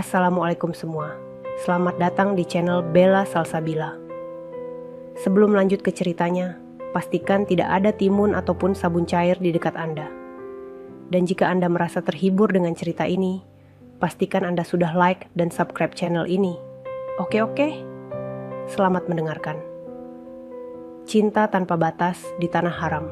Assalamualaikum semua. Selamat datang di channel Bella Salsabila. Sebelum lanjut ke ceritanya, pastikan tidak ada timun ataupun sabun cair di dekat Anda. Dan jika Anda merasa terhibur dengan cerita ini, pastikan Anda sudah like dan subscribe channel ini. Oke? Selamat mendengarkan. Cinta tanpa batas di tanah haram.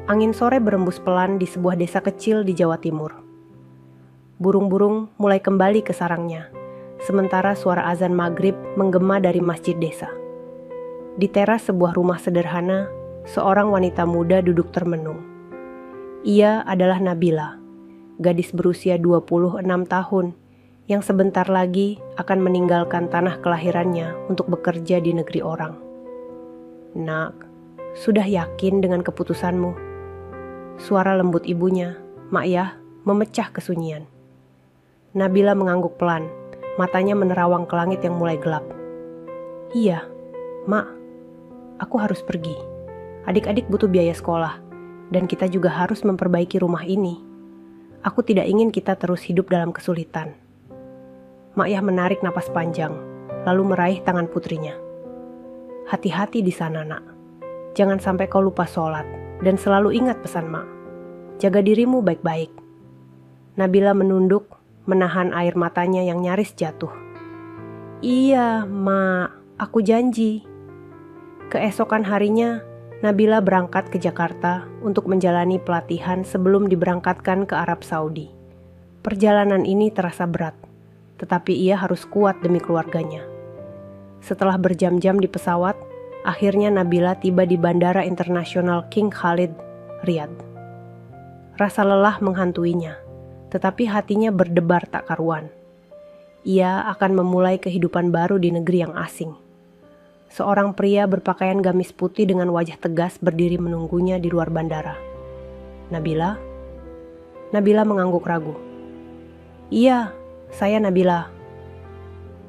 Angin sore berembus pelan di sebuah desa kecil di Jawa Timur. Burung-burung mulai kembali ke sarangnya, sementara suara azan maghrib menggema dari masjid desa. Di teras sebuah rumah sederhana, seorang wanita muda duduk termenung. Ia adalah Nabila, gadis berusia 26 tahun, yang sebentar lagi akan meninggalkan tanah kelahirannya untuk bekerja di negeri orang. Nak, sudah yakin dengan keputusanmu? Suara lembut ibunya, Mak, memecah kesunyian. Nabila mengangguk pelan, matanya menerawang ke langit yang mulai gelap. Iya, Mak, aku harus pergi. Adik-adik butuh biaya sekolah, dan kita juga harus memperbaiki rumah ini. Aku tidak ingin kita terus hidup dalam kesulitan. Mak menarik napas panjang, lalu meraih tangan putrinya. Hati-hati di sana, Nak. Jangan sampai kau lupa sholat, dan selalu ingat pesan Mak. Jaga dirimu baik-baik. Nabila menunduk, menahan air matanya yang nyaris jatuh. Iya, Mak, aku janji. Keesokan harinya, Nabila berangkat ke Jakarta untuk menjalani pelatihan sebelum diberangkatkan ke Arab Saudi. Perjalanan ini terasa berat, tetapi ia harus kuat demi keluarganya. Setelah berjam-jam di pesawat, akhirnya Nabila tiba di Bandara Internasional King Khalid, Riyadh. Rasa lelah menghantuinya, tetapi hatinya berdebar tak karuan. Ia akan memulai kehidupan baru di negeri yang asing. Seorang pria berpakaian gamis putih dengan wajah tegas berdiri menunggunya di luar bandara. Nabila? Nabila mengangguk ragu. Iya, saya Nabila.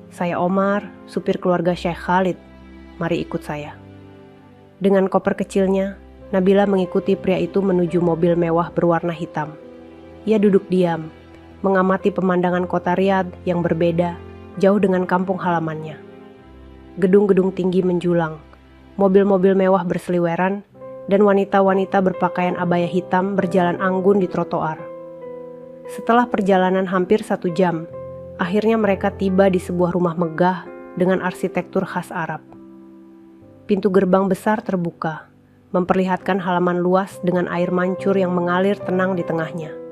Saya Omar, supir keluarga Syekh Khalid. Mari ikut saya. Dengan koper kecilnya, Nabila mengikuti pria itu menuju mobil mewah berwarna hitam. Ia duduk diam, mengamati pemandangan kota Riyadh yang berbeda, jauh dengan kampung halamannya. Gedung-gedung tinggi menjulang, mobil-mobil mewah berseliweran, dan wanita-wanita berpakaian abaya hitam berjalan anggun di trotoar. Setelah perjalanan hampir 1 jam, akhirnya mereka tiba di sebuah rumah megah dengan arsitektur khas Arab. Pintu gerbang besar terbuka, memperlihatkan halaman luas dengan air mancur yang mengalir tenang di tengahnya.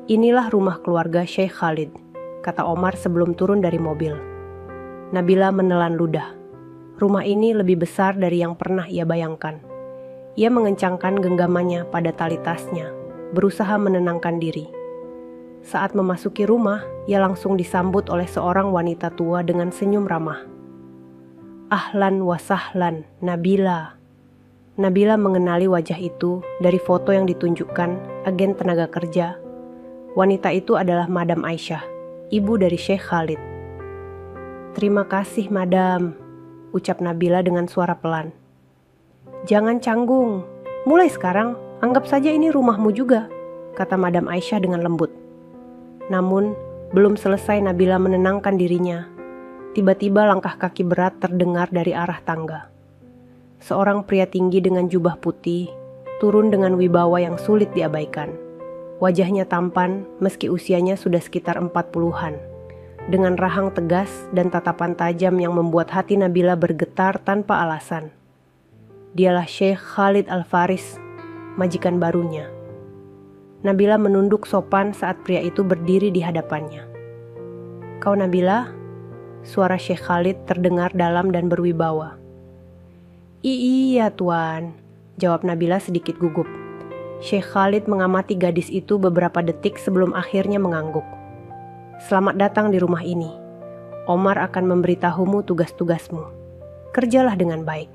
Inilah rumah keluarga Syekh Khalid, kata Omar sebelum turun dari mobil. Nabila menelan ludah. Rumah ini lebih besar dari yang pernah ia bayangkan. Ia mengencangkan genggamannya pada tali tasnya, berusaha menenangkan diri. Saat memasuki rumah, ia langsung disambut oleh seorang wanita tua dengan senyum ramah. Ahlan wa sahlan, Nabila. Nabila mengenali wajah itu dari foto yang ditunjukkan agen tenaga kerja. Wanita itu adalah Madam Aisyah, ibu dari Syekh Khalid. Terima kasih, Madam, ucap Nabila dengan suara pelan. Jangan canggung, mulai sekarang anggap saja ini rumahmu juga, kata Madam Aisyah dengan lembut. Namun, belum selesai Nabila menenangkan dirinya, tiba-tiba langkah kaki berat terdengar dari arah tangga. Seorang pria tinggi dengan jubah putih turun dengan wibawa yang sulit diabaikan. Wajahnya tampan meski usianya sudah sekitar 40-an, dengan rahang tegas dan tatapan tajam yang membuat hati Nabila bergetar tanpa alasan. Dialah Syekh Khalid Al-Faris, majikan barunya. Nabila menunduk sopan saat pria itu berdiri di hadapannya. Kau Nabila? Suara Syekh Khalid terdengar dalam dan berwibawa. Iya tuan, jawab Nabila sedikit gugup. Syekh Khalid mengamati gadis itu beberapa detik sebelum akhirnya mengangguk. Selamat datang di rumah ini. Omar akan memberitahumu tugas-tugasmu. Kerjalah dengan baik.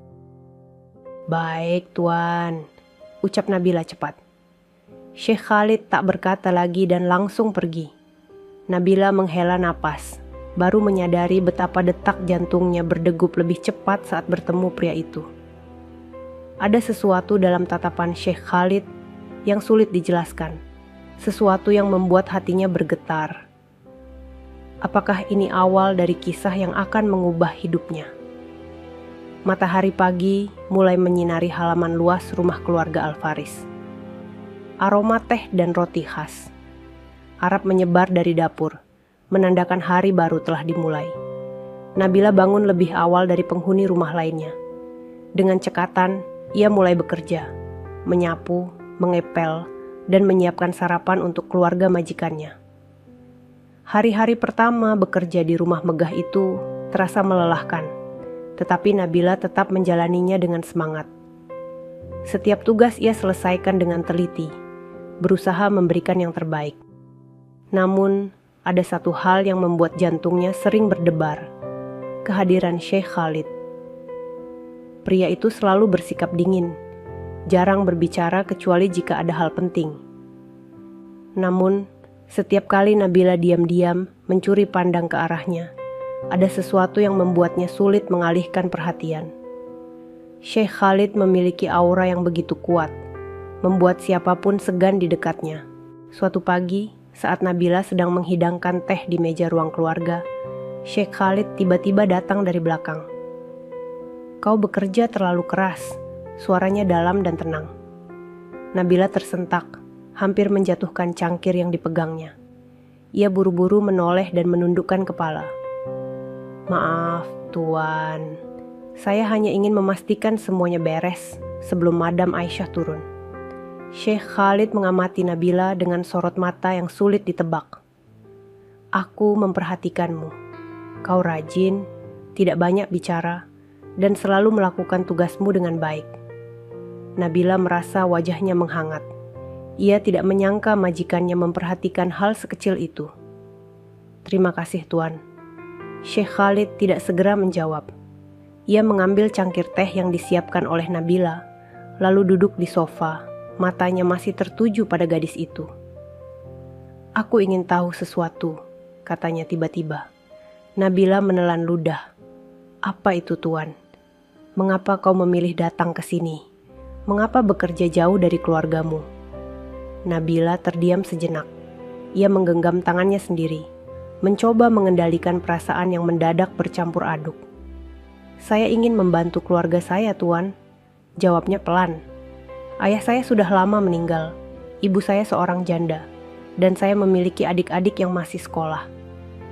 Baik tuan, ucap Nabila cepat. Syekh Khalid tak berkata lagi dan langsung pergi. Nabila menghela napas, baru menyadari betapa detak jantungnya berdegup lebih cepat saat bertemu pria itu. Ada sesuatu dalam tatapan Syekh Khalid yang sulit dijelaskan, sesuatu yang membuat hatinya bergetar. Apakah ini awal dari kisah yang akan mengubah hidupnya? Matahari pagi mulai menyinari halaman luas rumah keluarga Alvaris. Aroma teh dan roti khas. Arap menyebar dari dapur, menandakan hari baru telah dimulai. Nabila bangun lebih awal dari penghuni rumah lainnya. Dengan cekatan, ia mulai bekerja, menyapu, mengepel, dan menyiapkan sarapan untuk keluarga majikannya. Hari-hari pertama bekerja di rumah megah itu terasa melelahkan, tetapi Nabila tetap menjalaninya dengan semangat. Setiap tugas ia selesaikan dengan teliti, berusaha memberikan yang terbaik. Namun, ada satu hal yang membuat jantungnya sering berdebar, kehadiran Syekh Khalid. Pria itu selalu bersikap dingin, jarang berbicara kecuali jika ada hal penting. Namun, setiap kali Nabila diam-diam mencuri pandang ke arahnya, ada sesuatu yang membuatnya sulit mengalihkan perhatian. Syekh Khalid memiliki aura yang begitu kuat, membuat siapapun segan di dekatnya. Suatu pagi, saat Nabila sedang menghidangkan teh di meja ruang keluarga, Syekh Khalid tiba-tiba datang dari belakang. "Kau bekerja terlalu keras," suaranya dalam dan tenang. Nabila tersentak, hampir menjatuhkan cangkir yang dipegangnya. Ia buru-buru menoleh dan menundukkan kepala. "Maaf, Tuan. Saya hanya ingin memastikan semuanya beres sebelum Madam Aisyah turun." Syekh Khalid mengamati Nabila dengan sorot mata yang sulit ditebak. "Aku memperhatikanmu. Kau rajin, tidak banyak bicara, dan selalu melakukan tugasmu dengan baik." Nabila merasa wajahnya menghangat. Ia tidak menyangka majikannya memperhatikan hal sekecil itu. "Terima kasih, Tuan." Syekh Khalid tidak segera menjawab. Ia mengambil cangkir teh yang disiapkan oleh Nabila, lalu duduk di sofa, matanya masih tertuju pada gadis itu. "Aku ingin tahu sesuatu," katanya tiba-tiba. Nabila menelan ludah. "Apa itu, Tuan? Mengapa kau memilih datang ke sini? Mengapa bekerja jauh dari keluargamu?" Nabila terdiam sejenak. Ia menggenggam tangannya sendiri, mencoba mengendalikan perasaan yang mendadak bercampur aduk. "Saya ingin membantu keluarga saya, Tuan," jawabnya pelan. "Ayah saya sudah lama meninggal, ibu saya seorang janda, dan saya memiliki adik-adik yang masih sekolah.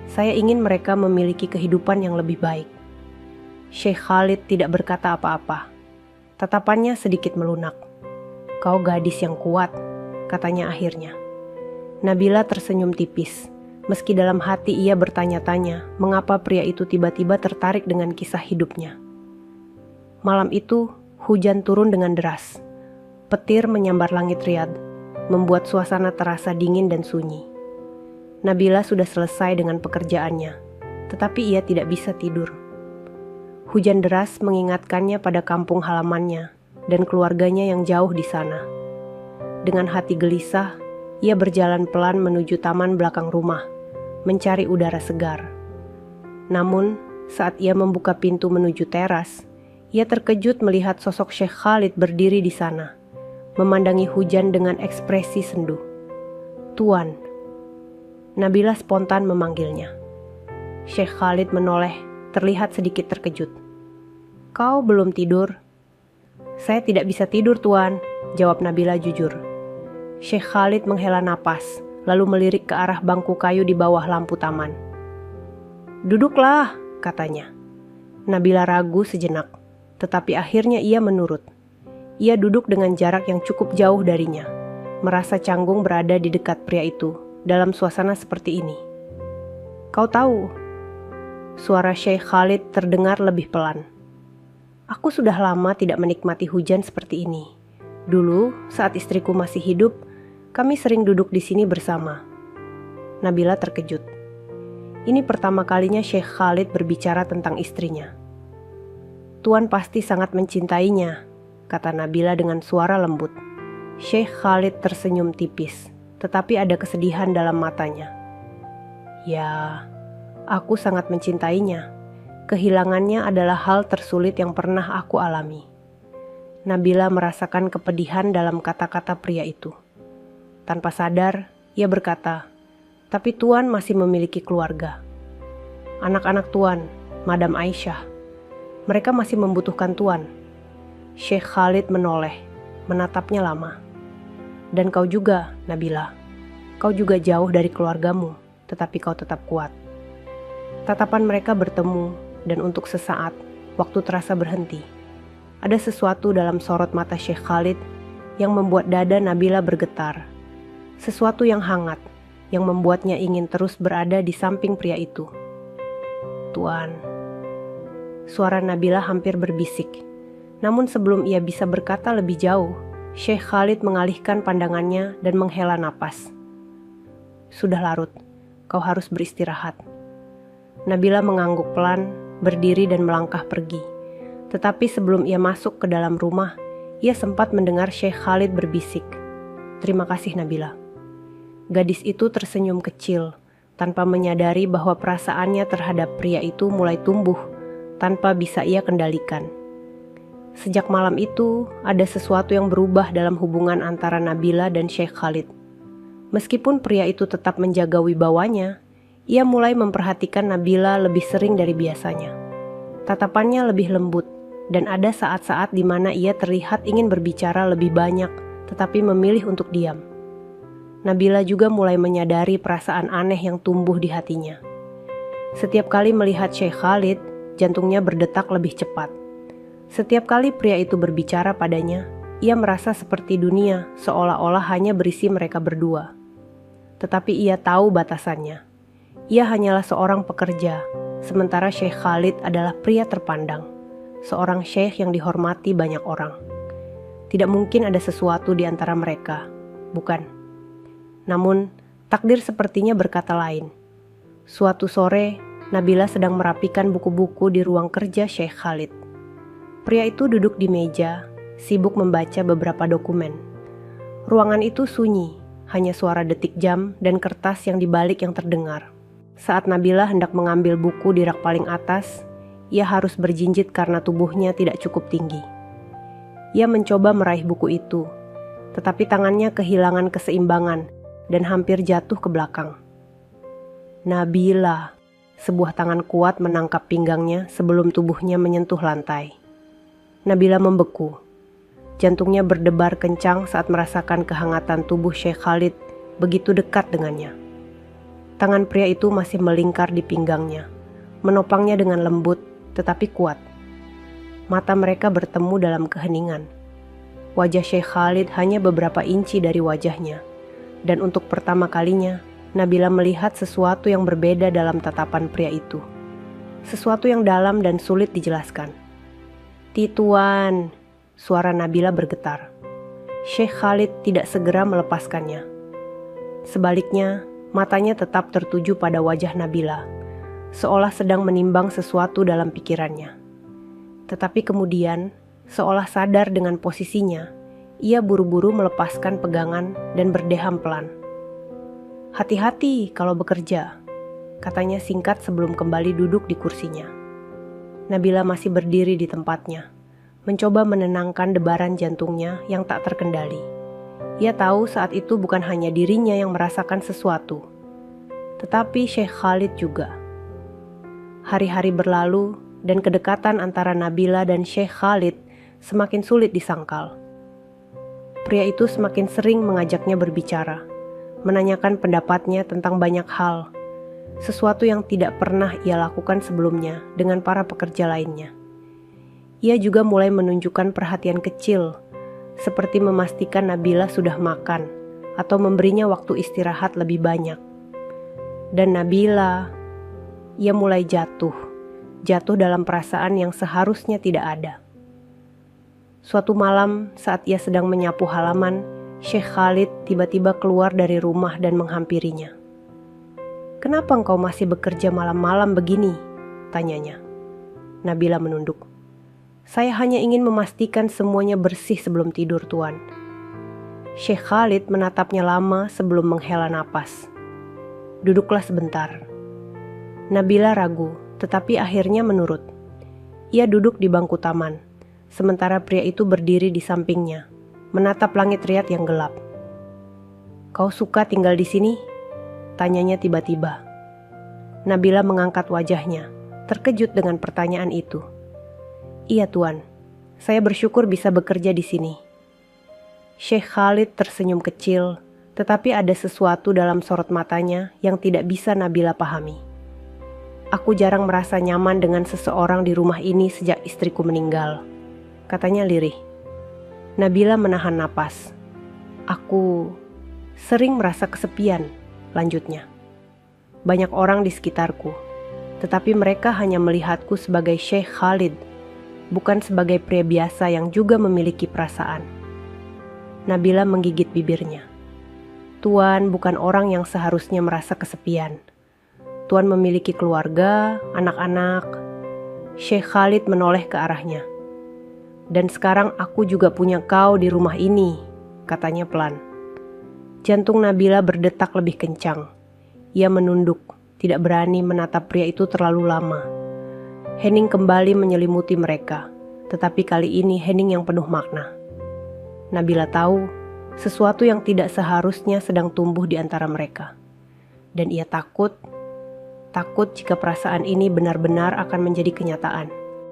Saya ingin mereka memiliki kehidupan yang lebih baik." Syekh Khalid tidak berkata apa-apa. Tatapannya sedikit melunak. "Kau gadis yang kuat," katanya akhirnya. Nabila tersenyum tipis, meski dalam hati ia bertanya-tanya mengapa pria itu tiba-tiba tertarik dengan kisah hidupnya. Malam itu, hujan turun dengan deras. Petir menyambar langit Riyadh, membuat suasana terasa dingin dan sunyi. Nabila sudah selesai dengan pekerjaannya, tetapi ia tidak bisa tidur. Hujan deras mengingatkannya pada kampung halamannya dan keluarganya yang jauh di sana. Dengan hati gelisah, ia berjalan pelan menuju taman belakang rumah, mencari udara segar. Namun, saat ia membuka pintu menuju teras, ia terkejut melihat sosok Syekh Khalid berdiri di sana, memandangi hujan dengan ekspresi sendu. "Tuan." Nabila spontan memanggilnya. Syekh Khalid menoleh, terlihat sedikit terkejut. "Kau belum tidur?" "Saya tidak bisa tidur, Tuan," jawab Nabila jujur. Syekh Khalid menghela napas, lalu melirik ke arah bangku kayu di bawah lampu taman. "Duduklah," katanya. Nabila ragu sejenak, tetapi akhirnya ia menurut. Ia duduk dengan jarak yang cukup jauh darinya, merasa canggung berada di dekat pria itu dalam suasana seperti ini. "Kau tahu?" Suara Syekh Khalid terdengar lebih pelan. "Aku sudah lama tidak menikmati hujan seperti ini. Dulu, saat istriku masih hidup, kami sering duduk di sini bersama." Nabila terkejut. Ini pertama kalinya Syekh Khalid berbicara tentang istrinya. "Tuan pasti sangat mencintainya," kata Nabila dengan suara lembut. Syekh Khalid tersenyum tipis, tetapi ada kesedihan dalam matanya. "Ya, aku sangat mencintainya. Kehilangannya adalah hal tersulit yang pernah aku alami." Nabila merasakan kepedihan dalam kata-kata pria itu. Tanpa sadar, ia berkata, "Tapi Tuan masih memiliki keluarga. Anak-anak Tuan, Madam Aisyah. Mereka masih membutuhkan Tuan. Syekh Khalid menoleh, menatapnya lama. Dan kau juga, Nabila. Kau juga jauh dari keluargamu, tetapi kau tetap kuat. Tatapan mereka bertemu, dan untuk sesaat, waktu terasa berhenti. Ada sesuatu dalam sorot mata Syekh Khalid yang membuat dada Nabila bergetar. Sesuatu yang hangat, yang membuatnya ingin terus berada di samping pria itu. Tuan. Suara Nabila hampir berbisik. Namun sebelum ia bisa berkata lebih jauh, Syekh Khalid mengalihkan pandangannya dan menghela napas. Sudah larut, kau harus beristirahat. Nabila mengangguk pelan, berdiri dan melangkah pergi. Tetapi sebelum ia masuk ke dalam rumah, ia sempat mendengar Syekh Khalid berbisik. Terima kasih Nabila. Gadis itu tersenyum kecil, tanpa menyadari bahwa perasaannya terhadap pria itu mulai tumbuh, tanpa bisa ia kendalikan. Sejak malam itu, ada sesuatu yang berubah dalam hubungan antara Nabila dan Syekh Khalid. Meskipun pria itu tetap menjaga wibawanya, ia mulai memperhatikan Nabila lebih sering dari biasanya. Tatapannya lebih lembut, dan ada saat-saat di mana ia terlihat ingin berbicara lebih banyak, tetapi memilih untuk diam. Nabila juga mulai menyadari perasaan aneh yang tumbuh di hatinya. Setiap kali melihat Syekh Khalid, jantungnya berdetak lebih cepat. Setiap kali pria itu berbicara padanya, ia merasa seperti dunia seolah-olah hanya berisi mereka berdua. Tetapi ia tahu batasannya. Ia hanyalah seorang pekerja, sementara Syekh Khalid adalah pria terpandang, seorang syekh yang dihormati banyak orang. Tidak mungkin ada sesuatu di antara mereka, bukan? Namun, takdir sepertinya berkata lain. Suatu sore, Nabila sedang merapikan buku-buku di ruang kerja Syekh Khalid. Pria itu duduk di meja, sibuk membaca beberapa dokumen. Ruangan itu sunyi, hanya suara detik jam dan kertas yang dibalik yang terdengar. Saat Nabila hendak mengambil buku di rak paling atas, ia harus berjinjit karena tubuhnya tidak cukup tinggi. Ia mencoba meraih buku itu, tetapi tangannya kehilangan keseimbangan dan hampir jatuh ke belakang. Nabila. Sebuah tangan kuat menangkap pinggangnya sebelum tubuhnya menyentuh lantai. Nabila membeku. Jantungnya berdebar kencang saat merasakan kehangatan tubuh Syekh Khalid begitu dekat dengannya. Tangan pria itu masih melingkar di pinggangnya, menopangnya dengan lembut tetapi kuat. Mata mereka bertemu dalam keheningan. Wajah Syekh Khalid hanya beberapa inci dari wajahnya, dan untuk pertama kalinya Nabila melihat sesuatu yang berbeda dalam tatapan pria itu. Sesuatu yang dalam dan sulit dijelaskan. Tituan, suara Nabila bergetar. Syekh Khalid tidak segera melepaskannya. Sebaliknya, matanya tetap tertuju pada wajah Nabila, seolah sedang menimbang sesuatu dalam pikirannya. Tetapi kemudian, seolah sadar dengan posisinya, ia buru-buru melepaskan pegangan dan berdeham pelan. Hati-hati kalau bekerja, katanya singkat sebelum kembali duduk di kursinya. Nabila masih berdiri di tempatnya, mencoba menenangkan debaran jantungnya yang tak terkendali. Ia tahu saat itu bukan hanya dirinya yang merasakan sesuatu, tetapi Syekh Khalid juga. Hari-hari berlalu dan kedekatan antara Nabila dan Syekh Khalid semakin sulit disangkal. Pria itu semakin sering mengajaknya berbicara, menanyakan pendapatnya tentang banyak hal, sesuatu yang tidak pernah ia lakukan sebelumnya dengan para pekerja lainnya. Ia juga mulai menunjukkan perhatian kecil, seperti memastikan Nabila sudah makan atau memberinya waktu istirahat lebih banyak. Dan Nabila, ia mulai jatuh dalam perasaan yang seharusnya tidak ada. Suatu malam saat ia sedang menyapu halaman, Syekh Khalid tiba-tiba keluar dari rumah dan menghampirinya. "Kenapa engkau masih bekerja malam-malam begini?" tanyanya. Nabila menunduk. "Saya hanya ingin memastikan semuanya bersih sebelum tidur, Tuan." Syekh Khalid menatapnya lama sebelum menghela napas. "Duduklah sebentar." Nabila ragu, tetapi akhirnya menurut. Ia duduk di bangku taman, sementara pria itu berdiri di sampingnya, menatap langit riat yang gelap. "Kau suka tinggal di sini?" tanyanya tiba-tiba. Nabila mengangkat wajahnya, terkejut dengan pertanyaan itu. Iya Tuan, saya bersyukur bisa bekerja di sini. Syekh Khalid tersenyum kecil, tetapi ada sesuatu dalam sorot matanya yang tidak bisa Nabila pahami. Aku jarang merasa nyaman dengan seseorang di rumah ini sejak istriku meninggal, katanya lirih. Nabila menahan napas. Aku sering merasa kesepian, lanjutnya. Banyak orang di sekitarku, tetapi mereka hanya melihatku sebagai Syekh Khalid, bukan sebagai pria biasa yang juga memiliki perasaan. Nabila menggigit bibirnya. Tuan bukan orang yang seharusnya merasa kesepian. Tuan memiliki keluarga, anak-anak. Syekh Khalid menoleh ke arahnya. Dan sekarang aku juga punya kau di rumah ini, katanya pelan. Jantung Nabila berdetak lebih kencang. Ia menunduk, tidak berani menatap pria itu terlalu lama. Henning kembali menyelimuti mereka, tetapi kali ini Henning yang penuh makna. Nabila tahu sesuatu yang tidak seharusnya sedang tumbuh di antara mereka. Dan ia takut jika perasaan ini benar-benar akan menjadi kenyataan.